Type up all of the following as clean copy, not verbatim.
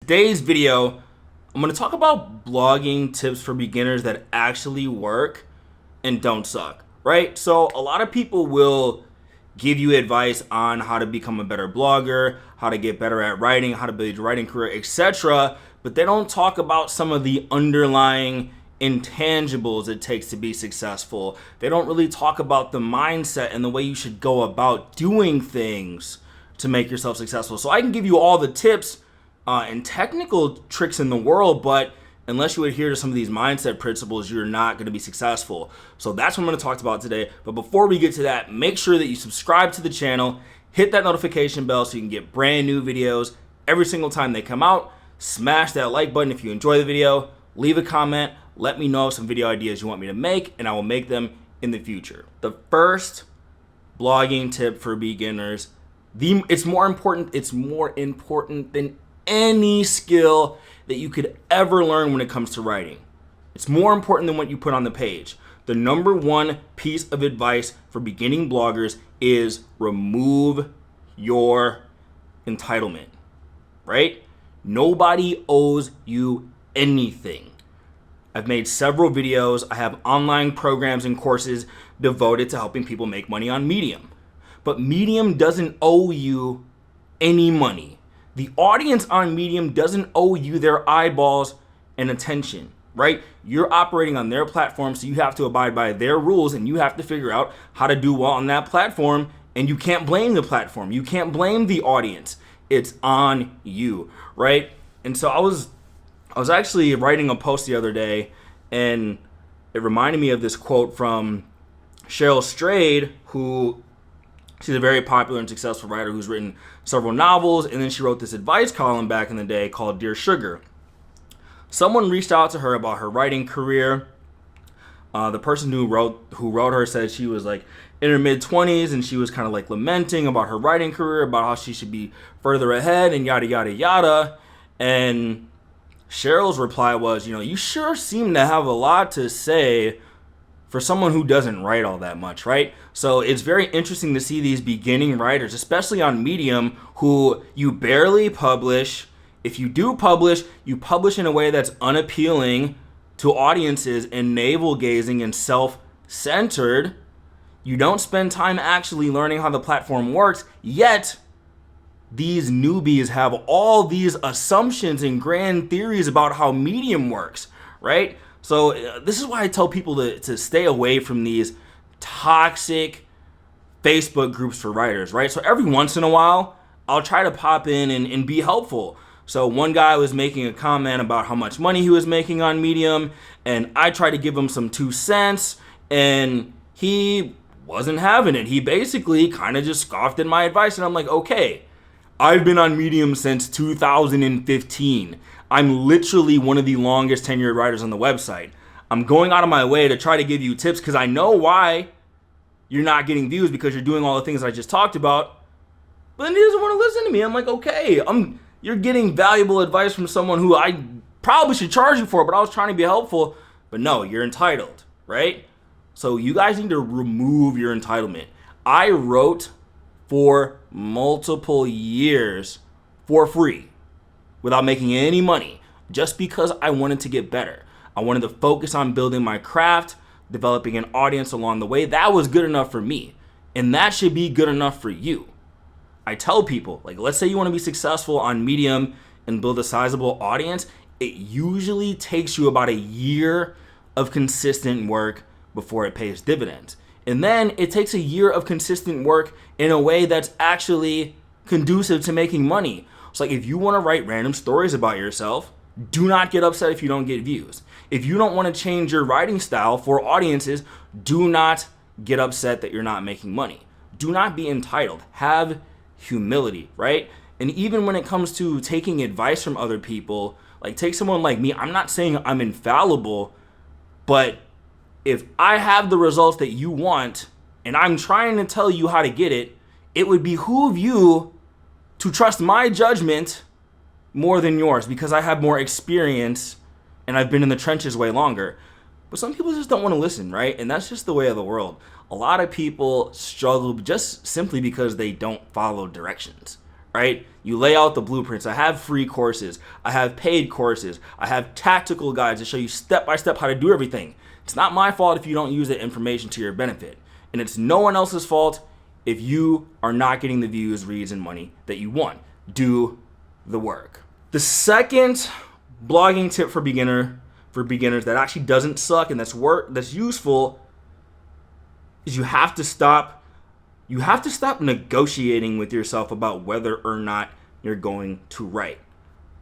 Today's video, I'm going to talk about blogging tips for beginners that actually work and don't suck, right? So a lot of people will give you advice on how to become a better blogger, how to get better at writing, how to build your writing career, etc. But they don't talk about some of the underlying intangibles it takes to be successful. They don't really talk about the mindset and the way you should go about doing things to make yourself successful. So I can give you all the tips and technical tricks in the world, but unless you adhere to some of these mindset principles, you're not going to be successful. So that's what I'm going to talk about today. But before we get to that, make sure that you subscribe to the channel, hit that notification bell so you can get brand new videos every single time they come out. Smash that like button if you enjoy the video. Leave a comment. Let me know some video ideas you want me to make, and I will make them in the future. The first blogging tip for beginners, it's more important than any skill that you could ever learn when it comes to writing. It's more important than what you put on the page. The number one piece of advice for beginning bloggers is remove your entitlement, right? Nobody owes you anything. I've made several videos. I have online programs and courses devoted to helping people make money on Medium. But Medium doesn't owe you any money. The audience on Medium doesn't owe you their eyeballs and attention, right? You're operating on their platform, so you have to abide by their rules, and you have to figure out how to do well on that platform, and you can't blame the platform. You can't blame the audience. It's on you, right? And so I was actually writing a post the other day, and it reminded me of this quote from Cheryl Strayed, who she's a very popular and successful writer who's written several novels, and then she wrote this advice column back in the day called Dear Sugar. Someone reached out to her about her writing career. The person who wrote her said she was like in her mid-20s, and she was kind of like lamenting about her writing career, about how she should be further ahead and yada, yada, yada. And Cheryl's reply was, you sure seem to have a lot to say for someone who doesn't write all that much, right? So it's very interesting to see these beginning writers, especially on Medium, who you barely publish. If you do publish, you publish in a way that's unappealing to audiences and navel-gazing and self-centered. You don't spend time actually learning how the platform works, yet these newbies have all these assumptions and grand theories about how Medium works, right? So this is why I tell people to stay away from these toxic Facebook groups for writers, right? So every once in a while, I'll try to pop in and be helpful. So one guy was making a comment about how much money he was making on Medium, and I tried to give him some 2 cents, and he wasn't having it. He basically kind of just scoffed at my advice, and I'm like, okay, I've been on Medium since 2015. I'm literally one of the longest tenured writers on the website. I'm going out of my way to try to give you tips because I know why you're not getting views, because you're doing all the things I just talked about. But then he doesn't want to listen to me. I'm like, okay, you're getting valuable advice from someone who I probably should charge you for, but I was trying to be helpful. But no, you're entitled, right? So you guys need to remove your entitlement. I wrote for multiple years for free, without making any money, just because I wanted to get better. I wanted to focus on building my craft, developing an audience along the way. That was good enough for me, and that should be good enough for you. I tell people, like, let's say you want to be successful on Medium and build a sizable audience. It usually takes you about a year of consistent work before it pays dividends. And then it takes a year of consistent work in a way that's actually conducive to making money. So like, if you want to write random stories about yourself, do not get upset if you don't get views. If you don't want to change your writing style for audiences, do not get upset that you're not making money. Do not be entitled. Have humility, right? And even when it comes to taking advice from other people, like take someone like me. I'm not saying I'm infallible, but if I have the results that you want and I'm trying to tell you how to get it, it would behoove you to trust my judgment more than yours, because I have more experience and I've been in the trenches way longer. But some people just don't want to listen, right? And that's just the way of the world. A lot of people struggle just simply because they don't follow directions, right? You lay out the blueprints. I have free courses. I have paid courses. I have tactical guides to show you step by step how to do everything. It's not my fault if you don't use that information to your benefit. And it's no one else's fault if you are not getting the views, reads, and money that you want. Do the work. The second blogging tip for beginners that actually doesn't suck and that's useful is you have to stop negotiating with yourself about whether or not you're going to write,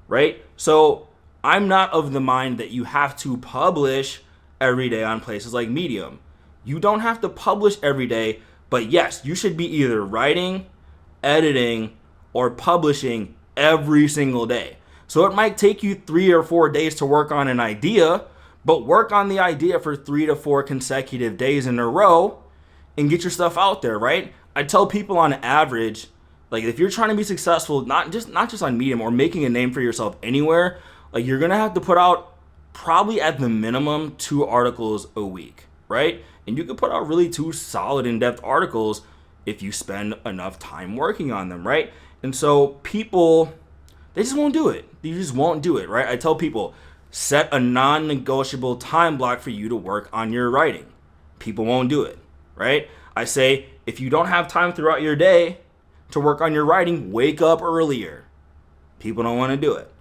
right? So I'm not of the mind that you have to publish every day on places like Medium. You don't have to publish every day, but yes, you should be either writing, editing, or publishing every single day. So it might take you 3 or 4 days to work on an idea, but work on the idea for 3 to 4 consecutive days in a row and get your stuff out there, right? I tell people on average, like if you're trying to be successful, not just on Medium or making a name for yourself anywhere, like you're gonna have to put out probably at the minimum 2 articles a week, right? And you could put out really 2 solid in-depth articles if you spend enough time working on them, right? And so people, they just won't do it. They just won't do it, right? I tell people, set a non-negotiable time block for you to work on your writing. People won't do it, right? I say, if you don't have time throughout your day to work on your writing, wake up earlier. People don't want to do it.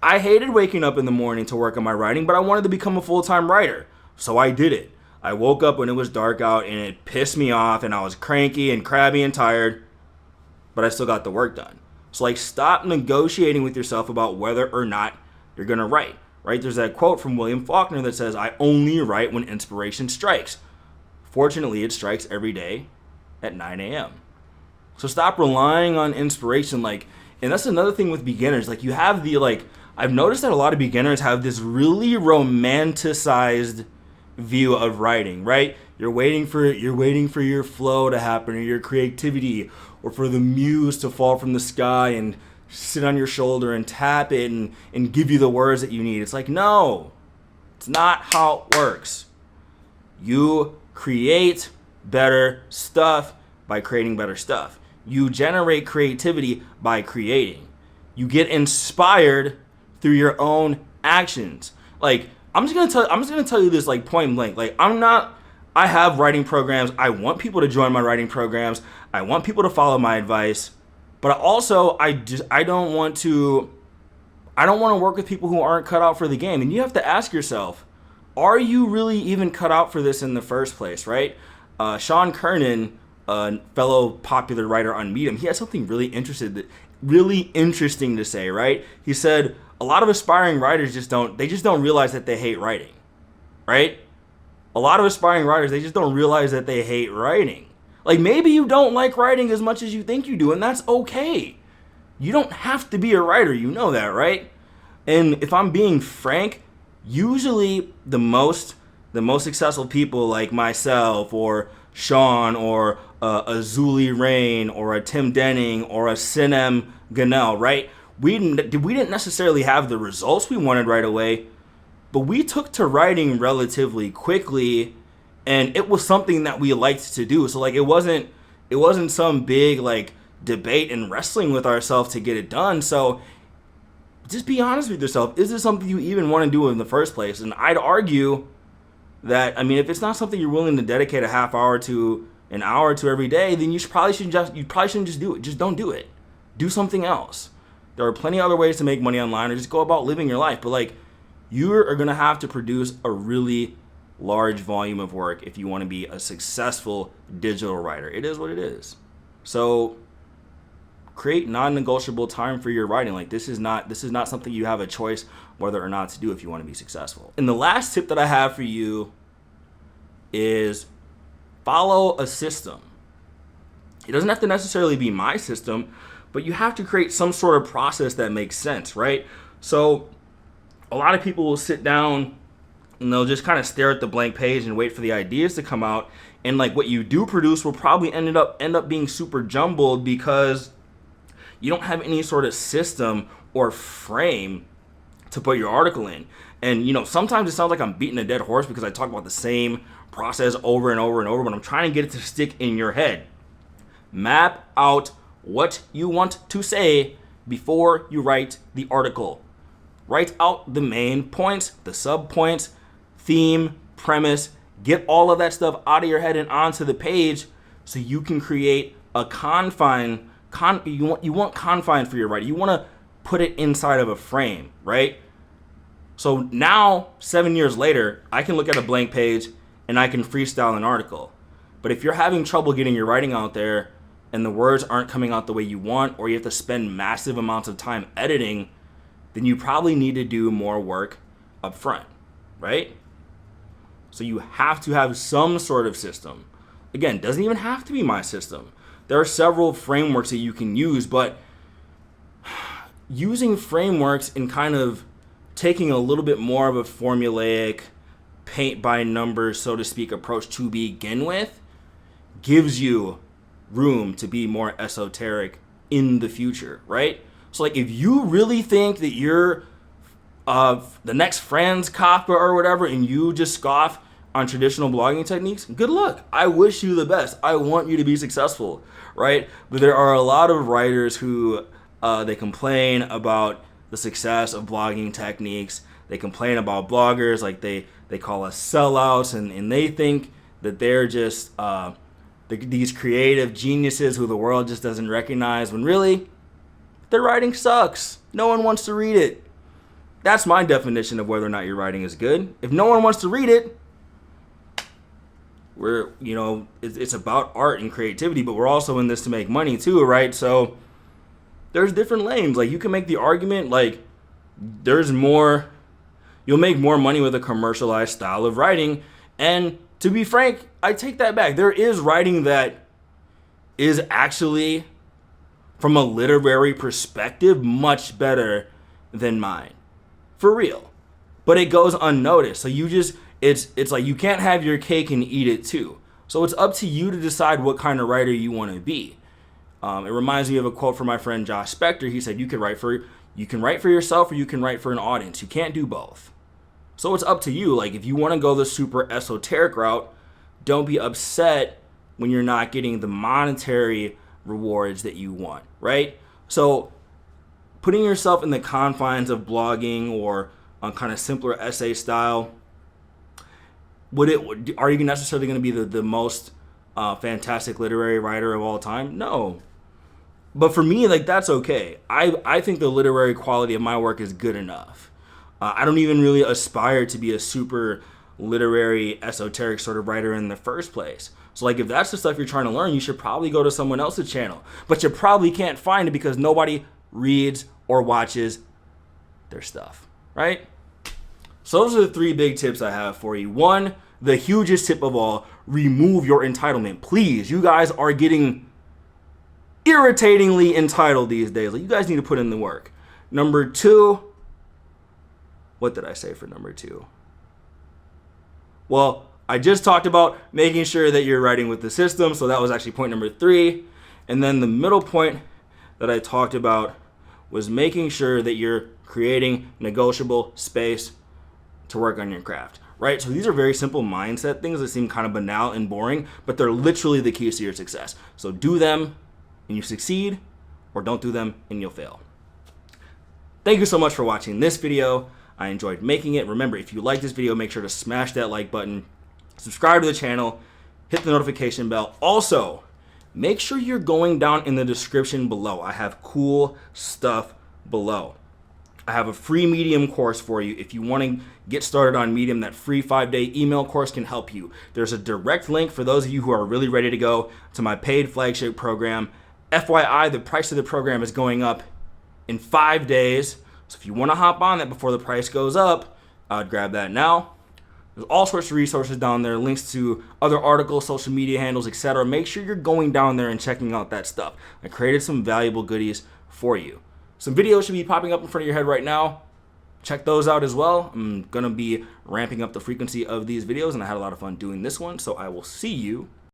I hated waking up in the morning to work on my writing, but I wanted to become a full-time writer, so I did it. I woke up when it was dark out, and it pissed me off, and I was cranky and crabby and tired, but I still got the work done. So, like, stop negotiating with yourself about whether or not you're going to write, right? There's that quote from William Faulkner that says, "I only write when inspiration strikes." Fortunately, it strikes every day at 9 a.m. So stop relying on inspiration. And that's another thing with beginners. You have I've noticed that a lot of beginners have this really romanticized view of writing, right? You're waiting for your flow to happen, or your creativity, or for the muse to fall from the sky and sit on your shoulder and tap it and give you the words that you need. It's no, it's not how it works. You create better stuff by creating better stuff. You generate creativity by creating. You get inspired through your own actions. I'm just gonna tell you this point blank. I have writing programs. I want people to join my writing programs. I want people to follow my advice. But also I don't want to work with people who aren't cut out for the game. And you have to ask yourself, are you really even cut out for this in the first place, right? Sean Kernan, a fellow popular writer on Medium, he had something really interesting to say, right? He said a lot of aspiring writers just don't realize that they hate writing, right? A lot of aspiring writers, they just don't realize that they hate writing. Maybe you don't like writing as much as you think you do, and that's okay. You don't have to be a writer, you know that, right? And if I'm being frank, usually the most successful people like myself or Sean or a Zuli Rain or a Tim Denning or a Sinem Ganel, right? We didn't necessarily have the results we wanted right away, but we took to writing relatively quickly, and it was something that we liked to do. So it wasn't some big debate and wrestling with ourselves to get it done. So just be honest with yourself. Is this something you even want to do in the first place? And I'd argue that, if it's not something you're willing to dedicate a half hour to, an hour to every day, then you probably shouldn't just do it. Just don't do it. Do something else. There are plenty of other ways to make money online, or just go about living your life. But you are going to have to produce a really large volume of work if you want to be a successful digital writer. It is what it is. So create non-negotiable time for your writing. This is not something you have a choice whether or not to do if you want to be successful. And the last tip that I have for you is follow a system. It doesn't have to necessarily be my system, but you have to create some sort of process that makes sense, right? So a lot of people will sit down and they'll just kind of stare at the blank page and wait for the ideas to come out. And what you do produce will probably end up being super jumbled because you don't have any sort of system or frame to put your article in. And sometimes it sounds like I'm beating a dead horse because I talk about the same process over and over and over, but I'm trying to get it to stick in your head. Map out what you want to say before you write the article. Write out the main points, the sub points, theme, premise. Get all of that stuff out of your head and onto the page so you can create a confine. You want confine for your writing. You want to put it inside of a frame, right? So now, 7 years later, I can look at a blank page and I can freestyle an article. But if you're having trouble getting your writing out there and the words aren't coming out the way you want, or you have to spend massive amounts of time editing, then you probably need to do more work up front, right? So you have to have some sort of system. Again, doesn't even have to be my system. There are several frameworks that you can use, but using frameworks and kind of taking a little bit more of a formulaic, paint by numbers, so to speak, approach to begin with gives you room to be more esoteric in the future, right? So like if you really think that you're the next Franz Kafka or whatever and you just scoff on traditional blogging techniques, good luck. I wish you the best. I want you to be successful, right? But there are a lot of writers who they complain about the success of blogging techniques. They complain about bloggers, like they call us sellouts, and they think that they're just these creative geniuses who the world just doesn't recognize, when really their writing sucks. No one wants to read it. That's my definition of whether or not your writing is good. If no one wants to read it, it's about art and creativity, but we're also in this to make money too, right? So there's different lanes. Like you can make the argument like you'll make more money with a commercialized style of writing. And to be frank, I take that back. There is writing that is actually, from a literary perspective, much better than mine. For real. But it goes unnoticed. So it's like you can't have your cake and eat it too. So it's up to you to decide what kind of writer you want to be. It reminds me of a quote from my friend Josh Spector. He said, you can write for yourself or you can write for an audience. You can't do both. So it's up to you. Like if you want to go the super esoteric route, don't be upset when you're not getting the monetary rewards that you want, right? So putting yourself in the confines of blogging or on kind of simpler essay style, are you necessarily going to be the most fantastic literary writer of all time? No. But for me, like that's okay. I think the literary quality of my work is good enough. I don't even really aspire to be a super literary, esoteric sort of writer in the first place. So like if that's the stuff you're trying to learn, you should probably go to someone else's channel. But you probably can't find it because nobody reads or watches their stuff, right? So those are the 3 big tips I have for you. 1, the hugest tip of all, remove your entitlement. Please, you guys are getting irritatingly entitled these days. Like, you guys need to put in the work. Number 2, what did I say for number 2? Well, I just talked about making sure that you're writing with the system, so that was actually point number 3. And then the middle point that I talked about was making sure that you're creating negotiable space to work on your craft, right? So these are very simple mindset things that seem kind of banal and boring, but they're literally the keys to your success. So do them and you succeed, or don't do them and you'll fail. Thank you so much for watching this video. I enjoyed making it. Remember, if you like this video, make sure to smash that like button, subscribe to the channel, hit the notification bell. Also, make sure you're going down in the description below. I have cool stuff below. I have a free Medium course for you. If you want to get started on Medium, that free 5-day email course can help you. There's a direct link for those of you who are really ready to go to my paid flagship program. FYI, the price of the program is going up in 5 days. So if you want to hop on that before the price goes up, I'd grab that now. There's all sorts of resources down there, links to other articles, social media handles, etc. Make sure you're going down there and checking out that stuff. I created some valuable goodies for you. Some videos should be popping up in front of your head right now. Check those out as well. I'm going to be ramping up the frequency of these videos, and I had a lot of fun doing this one, so I will see you